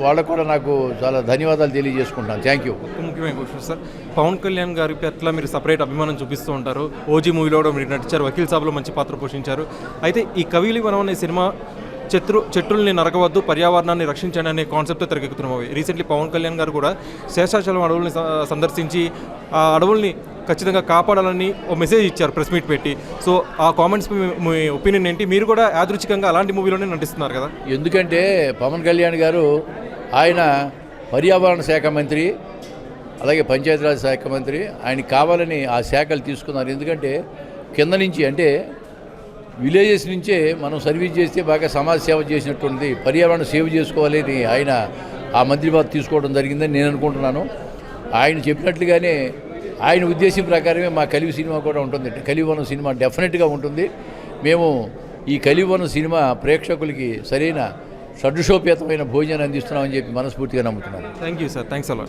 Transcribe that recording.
వాళ్ళకు కూడా నాకు చాలా ధన్యవాదాలు తెలియజేసుకుంటాను. Thank you. ముఖ్యమైన క్వశ్చన్ సార్, పవన్ కళ్యాణ్ గారి పట్ల మీరు సపరేట్ అభిమానం చూపిస్తూ ఉంటారు. ఓజీ మూవీలో కూడా మీరు నటించారు, వకీల్ సాబ్లో మంచి పాత్ర పోషించారు. అయితే ఈ కవిలి వనం అనే సినిమా చెట్లుల్ని నరకవద్దు, పర్యావరణాన్ని రక్షించండి అనే కాన్సెప్ట్తో తెరకెక్కుతున్న మూవీ. రీసెంట్లీ పవన్ కళ్యాణ్ గారు కూడా శేషాచలం అడవుల్ని సందర్శించి ఆ అడవుల్ని ఖచ్చితంగా కాపాడాలని ఒక మెసేజ్ ఇచ్చారు ప్రెస్ మీట్ పెట్టి. సో ఆ కామెంట్స్ మీ ఒపీనియన్ ఏంటి? మీరు కూడా యాదృచ్ఛికంగా అలాంటి మూవీలోనే నటిస్తున్నారు కదా. ఎందుకంటే పవన్ కళ్యాణ్ గారు ఆయన పర్యావరణ శాఖ మంత్రి, అలాగే పంచాయతీరాజ్ శాఖ మంత్రి. ఆయనకి కావాలని ఆ శాఖలు తీసుకున్నారు. ఎందుకంటే కింద నుంచి అంటే విలేజెస్ నుంచే మనం సర్వీస్ చేస్తే బాగా సమాజ సేవ చేసినట్టుంది, పర్యావరణ సేవ చేసుకోవాలి అని ఆయన ఆ మంత్రి పదవి తీసుకోవడం జరిగిందని నేను అనుకుంటున్నాను. ఆయన చెప్పినట్లుగానే ఆయన ఉద్దేశం ప్రకారమే మా కలివి సినిమా కూడా ఉంటుంది. కలివనం సినిమా డెఫినెట్గా ఉంటుంది. మేము ఈ కలివనం సినిమా ప్రేక్షకులకి సరైన షడ్రుషోపేతమైన భోజనాన్ని అందిస్తున్నామని చెప్పి మనస్ఫూర్తిగా నమ్ముతున్నాను. Thank you sir. Thanks a lot.